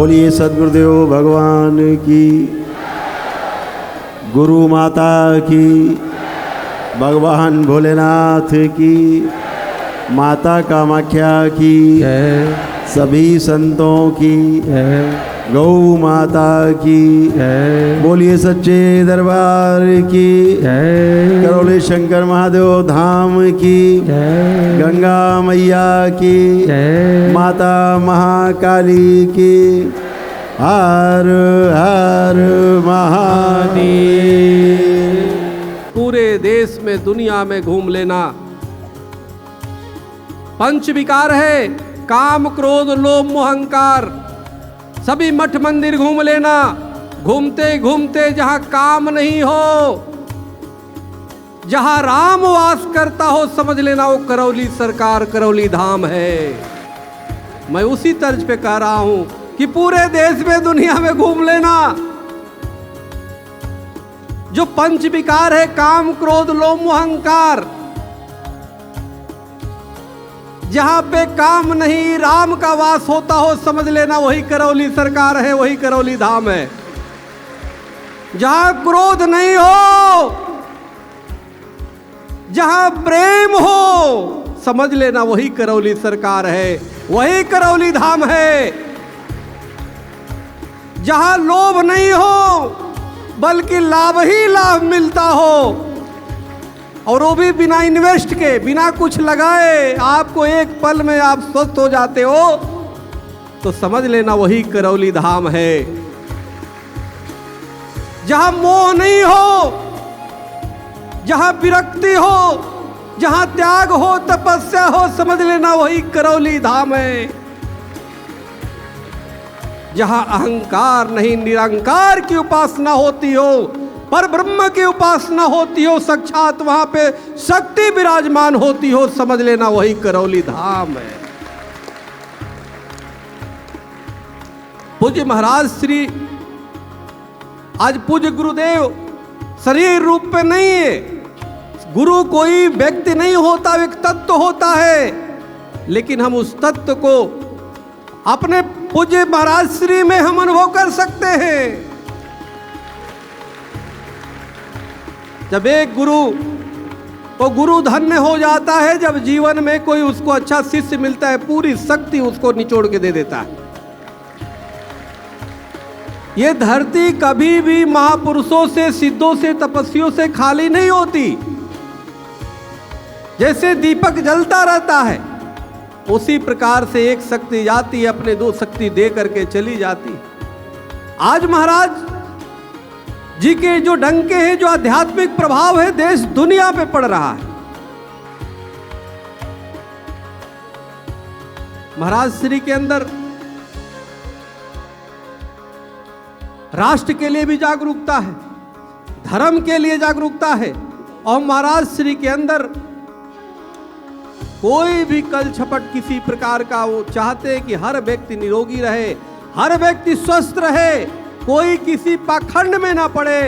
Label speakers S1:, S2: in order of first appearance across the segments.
S1: बोलिए सद्गुरुदेव भगवान की, गुरु माता की, भगवान भोलेनाथ की, माता कामाख्या की, सभी संतों की, गौ माता की, बोलिए सच्चे दरबार की, करौली शंकर महादेव धाम की, गंगा मैया की, माता महाकाली की, हर हर महादेव।
S2: पूरे देश में दुनिया में घूम लेना। पंच विकार है, काम क्रोध लोभ मोह अहंकार। सभी मठ मंदिर घूम लेना। घूमते घूमते जहां काम नहीं हो, जहां राम वास करता हो, समझ लेना वो करौली सरकार, करौली धाम है। मैं उसी तर्ज पे कह रहा हूं कि पूरे देश में दुनिया में घूम लेना। जो पंच विकार है, काम क्रोध लोभ मोह अहंकार, जहां पे काम नहीं राम का वास होता हो, समझ लेना वही करौली सरकार है, वही करौली धाम है। जहां क्रोध नहीं हो, जहां प्रेम हो, समझ लेना वही करौली सरकार है, वही करौली धाम है। जहां लोभ नहीं हो, बल्कि लाभ ही लाभ मिलता हो, और वो भी बिना इन्वेस्ट के, बिना कुछ लगाए, आपको एक पल में आप स्वस्थ हो जाते हो, तो समझ लेना वही करौली धाम है। जहां मोह नहीं हो, जहां विरक्ति हो, जहां त्याग हो, तपस्या हो, समझ लेना वही करौली धाम है। जहां अहंकार नहीं, निरंकार की उपासना होती हो, पर ब्रह्म की उपासना होती हो, साक्षात वहां पे शक्ति विराजमान होती हो, समझ लेना वही करौली धाम है। पूज्य महाराज श्री, आज पूज्य गुरुदेव शरीर रूप पे नहीं है। गुरु कोई व्यक्ति नहीं होता, एक तत्व होता है, लेकिन हम उस तत्व को अपने पूज्य महाराज श्री में हम अनुभव कर सकते हैं। जब एक गुरु, वो गुरु धन्य हो जाता है जब जीवन में कोई उसको अच्छा शिष्य मिलता है, पूरी शक्ति उसको निचोड़ के दे देता है। ये धरती कभी भी महापुरुषों से, सिद्धों से, तपस्वियों से खाली नहीं होती। जैसे दीपक जलता रहता है, उसी प्रकार से एक शक्ति जाती है, अपने दो शक्ति दे करके चली जाती है। आज महाराज जी के जो डंके हैं, जो आध्यात्मिक प्रभाव है, देश दुनिया पे पड़ रहा है। महाराज श्री के अंदर राष्ट्र के लिए भी जागरूकता है, धर्म के लिए जागरूकता है, और महाराज श्री के अंदर कोई भी कल छपट किसी प्रकार का, वो चाहते हैं कि हर व्यक्ति निरोगी रहे, हर व्यक्ति स्वस्थ रहे, कोई किसी पाखंड में ना पड़े।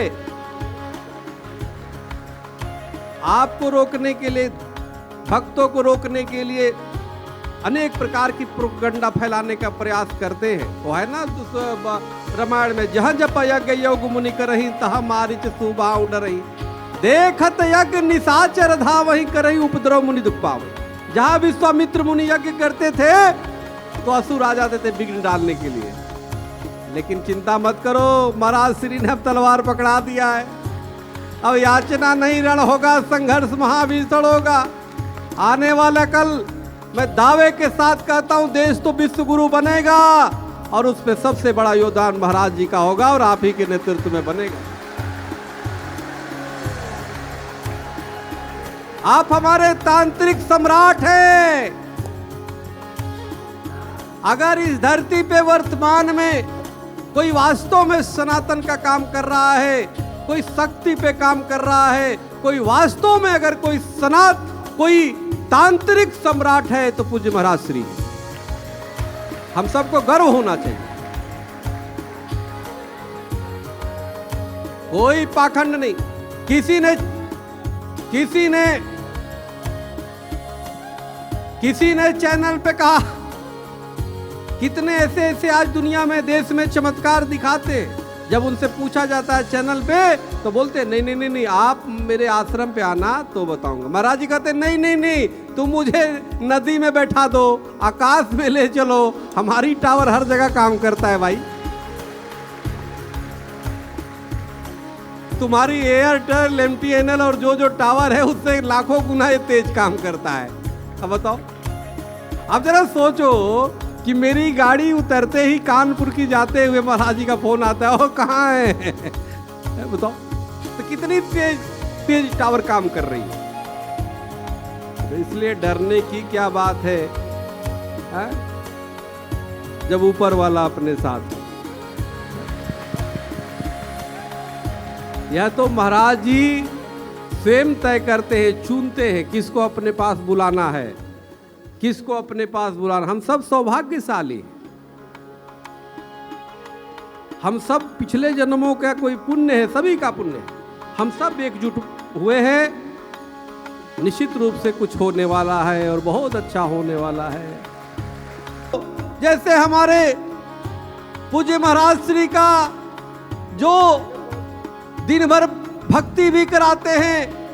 S2: आपको रोकने के लिए, भक्तों को रोकने के लिए अनेक प्रकार की प्रोपगंडा फैलाने का प्रयास करते हैं। वो है ना रामायण में, जहां जप यज्ञ योग मुनि करही, तहां मारिच सुबा डरही, देखत यज्ञ निशाचर धावहि करही, उपद्रव मुनि दुख पावहि। जहां विश्वामित्र मुनि यज्ञ करते थे तो असुर आ जाते थे विघ्न डालने के लिए। लेकिन चिंता मत करो, महाराज श्री ने अब तलवार पकड़ा दिया है। अब याचना नहीं, रण होगा, संघर्ष महाभीषण होगा। आने वाला कल मैं दावे के साथ कहता हूं, देश तो विश्व गुरु बनेगा, और उसमें सबसे बड़ा योगदान महाराज जी का होगा, और आप ही के नेतृत्व में बनेगा। आप हमारे तांत्रिक सम्राट हैं। अगर इस धरती पे वर्तमान में कोई वास्तव में सनातन का काम कर रहा है, कोई शक्ति पे काम कर रहा है, कोई वास्तव में अगर कोई तांत्रिक सम्राट है, तो पूज्य महाराज श्री है। हम सबको गर्व होना चाहिए। कोई पाखंड नहीं। किसी ने चैनल पे कहा कितने ऐसे ऐसे आज दुनिया में देश में चमत्कार दिखाते हैं। जब उनसे पूछा जाता है चैनल पे तो बोलते हैं नहीं नहीं नहीं नहीं, आप मेरे आश्रम पे आना तो बताऊंगा। महाराज जी कहते नहीं नहीं नहीं, तुम मुझे नदी में बैठा दो, आकाश में ले चलो, हमारी टावर हर जगह काम करता है भाई। तुम्हारी एयरटेल, एमटीएनएल और जो जो टावर है उससे लाखों गुना ये तेज काम करता है। अब बताओ, अब जरा सोचो कि मेरी गाड़ी उतरते ही कानपुर की जाते हुए महाराज जी का फोन आता है, वो कहाँ है बताओ, तो कितनी तेज तेज टावर काम कर रही है। तो इसलिए डरने की क्या बात है, जब ऊपर वाला अपने साथ है। यह तो महाराज जी स्वयं तय करते हैं, चुनते हैं किसको अपने पास बुलाना है, किसको अपने पास बुलाना। हम सब सौभाग्यशाली, हम सब पिछले जन्मों का कोई पुण्य है, सभी का पुण्य है। हम सब एकजुट हुए हैं, निश्चित रूप से कुछ होने वाला है और बहुत अच्छा होने वाला है। जैसे हमारे पूज्य महाराज श्री का जो दिन भर भक्ति भी कराते हैं,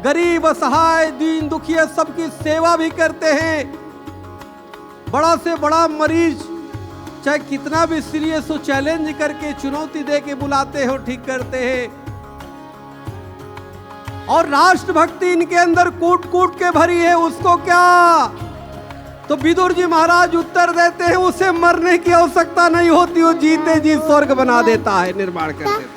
S2: गरीब असहाय दीन दुखिया सबकी सेवा भी करते हैं, बड़ा से बड़ा मरीज चाहे कितना भी सीरियस हो चैलेंज करके चुनौती दे के बुलाते हो, ठीक करते हैं। और राष्ट्रभक्ति इनके अंदर कूट कूट के भरी है, उसको क्या, तो विदुर जी महाराज उत्तर देते हैं उसे मरने की आवश्यकता नहीं होती, वो जीते जी स्वर्ग बना देता है, निर्माण कर देता है।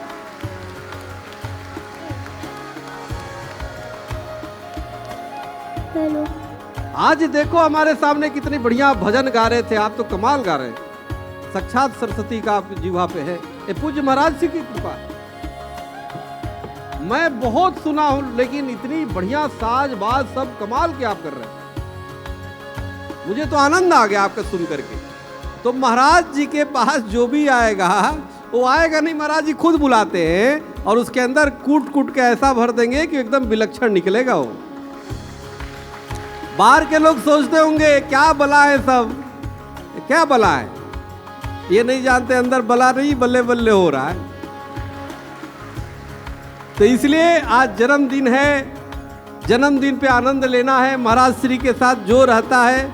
S2: आज देखो हमारे सामने कितनी बढ़िया भजन गा रहे थे, आप तो कमाल गा रहे हैं, साक्षात सरस्वती का आपकी जीवा पे है, ये पूज्य महाराज जी की कृपा। मैं बहुत सुना हूं, लेकिन इतनी बढ़िया साज बाज सब कमाल के आप कर रहे हैं, मुझे तो आनंद आ गया आपका सुन करके। तो महाराज जी के पास जो भी आएगा वो आएगा नहीं, महाराज जी खुद बुलाते हैं और उसके अंदर कूट कूट के ऐसा भर देंगे कि एकदम विलक्षण निकलेगा वो। बाहर के लोग सोचते होंगे क्या बला है, सब क्या बला है, ये नहीं जानते अंदर बला नहीं बल्ले बल्ले हो रहा है। तो इसलिए आज जन्मदिन है, जन्मदिन पे आनंद लेना है। महाराज श्री के साथ जो रहता है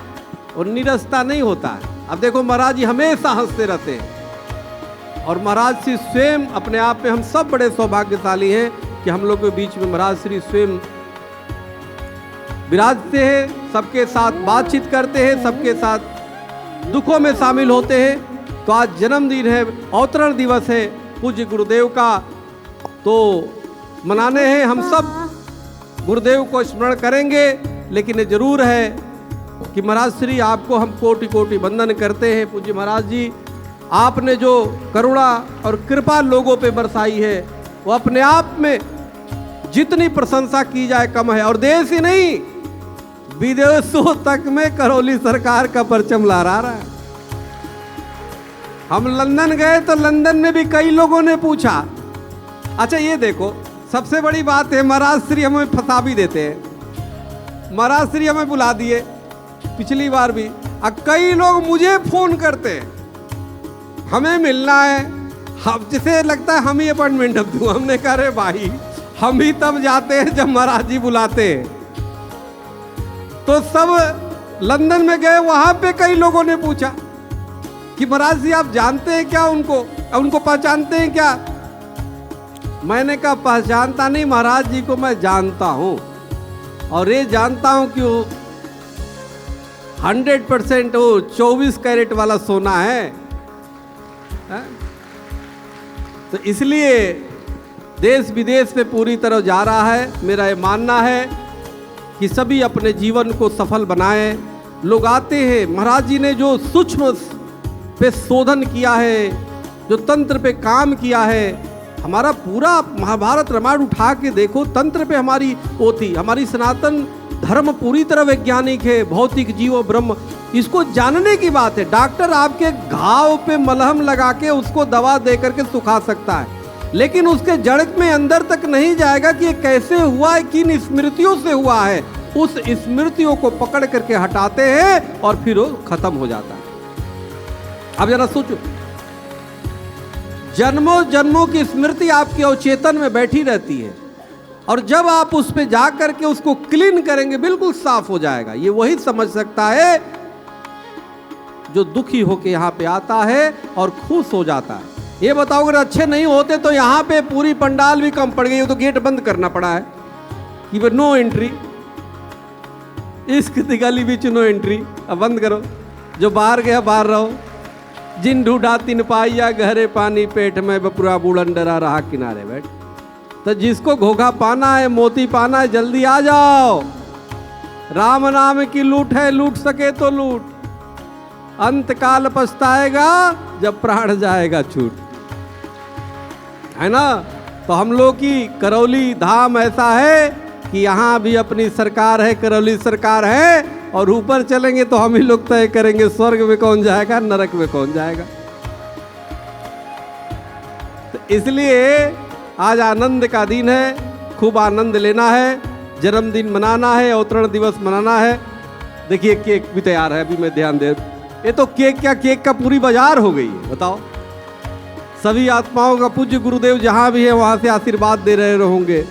S2: वो निरस्ता नहीं होता है। अब देखो महाराज जी हमेशा हंसते रहते हैं और महाराज श्री स्वयं अपने आप में, हम सब बड़े सौभाग्यशाली हैं कि हम लोग के बीच में महाराज श्री स्वयं विराजते हैं, सबके साथ बातचीत करते हैं, सबके साथ दुखों में शामिल होते हैं। तो आज जन्मदिन है, अवतरण दिवस है पूज्य गुरुदेव का, तो मनाने हैं। हम सब गुरुदेव को स्मरण करेंगे, लेकिन ये जरूर है कि महाराज श्री आपको हम कोटि कोटि वंदन करते हैं। पूज्य महाराज जी, आपने जो करुणा और कृपा लोगों पे बरसाई है वो अपने आप में जितनी प्रशंसा की जाए कम है। और देश ही नहीं, विदेशों तक में करौली सरकार का परचम लहरा रहा है। हम लंदन गए तो लंदन में भी कई लोगों ने पूछा। अच्छा ये देखो, सबसे बड़ी बात है महाराज श्री हमें फंसा भी देते हैं। महाराज श्री हमें बुला दिए पिछली बार भी, अब कई लोग मुझे फोन करते हैं, हमें मिलना है, हम जिसे लगता है हम ही अपॉइंटमेंट अब दूं। हमने कहा रे भाई, हम ही तब जाते हैं जब महाराज जी बुलाते हैं। तो सब लंदन में गए, वहां पे कई लोगों ने पूछा कि महाराज जी आप जानते हैं क्या उनको पहचानते हैं क्या? मैंने कहा पहचानता नहीं, महाराज जी को मैं जानता हूं और ये जानता हूं कि वो 100% वो 24 कैरेट वाला सोना है। तो इसलिए देश विदेश में पूरी तरह जा रहा है। मेरा ये मानना है कि सभी अपने जीवन को सफल बनाएं। लोग आते हैं, महाराज जी ने जो सूक्ष्म पे शोधन किया है, जो तंत्र पे काम किया है, हमारा पूरा महाभारत रामायण उठा के देखो, तंत्र पे हमारी वो थी। हमारी सनातन धर्म पूरी तरह वैज्ञानिक है, भौतिक जीव ब्रह्म, इसको जानने की बात है। डॉक्टर आपके घाव पे मलहम लगा के उसको दवा दे करके सुखा सकता है, लेकिन उसके जड़ में अंदर तक नहीं जाएगा कि ये कैसे हुआ है, किन स्मृतियों से हुआ है। उस स्मृतियों को पकड़ करके हटाते हैं और फिर वो खत्म हो जाता है। अब जरा सोचो, जन्मों जन्मों की स्मृति आपके अवचेतन में बैठी रहती है, और जब आप उस पे जा करके उसको क्लीन करेंगे बिल्कुल साफ हो जाएगा। ये वही समझ सकता है जो दुखी होके यहाँ पे आता है और खुश हो जाता है। ये बताओ, अगर अच्छे नहीं होते तो यहाँ पे पूरी पंडाल भी कम पड़ गई, तो गेट बंद करना पड़ा है कि नो एंट्री, इश्क दी गली बीच नो एंट्री। अब बंद करो, जो बाहर गया बाहर रहो। जिन ढूंढा तिन पाइया, गहरे पानी पेट में, बपुरा बूढ़न डरा रहा किनारे बैठ। तो जिसको घोघा पाना है, मोती पाना है, जल्दी आ जाओ। राम नाम की लूट है, लूट सके तो लूट, अंत काल पछताएगा जब प्राण जाएगा छूट, है ना। तो हम लोग की करौली धाम ऐसा है कि यहाँ भी अपनी सरकार है, करौली सरकार है, और ऊपर चलेंगे तो हम ही लोग तय करेंगे स्वर्ग में कौन जाएगा, नरक में कौन जाएगा। तो इसलिए आज आनंद का दिन है, खूब आनंद लेना है, जन्मदिन मनाना है, अवतरण दिवस मनाना है। देखिए केक भी तैयार है, अभी मैं ध्यान दे, ये तो केक क्या, केक का पूरी बाजार हो गई है। बताओ, सभी आत्माओं का पूज्य गुरुदेव जहां भी है वहां से आशीर्वाद दे रहे होंगे।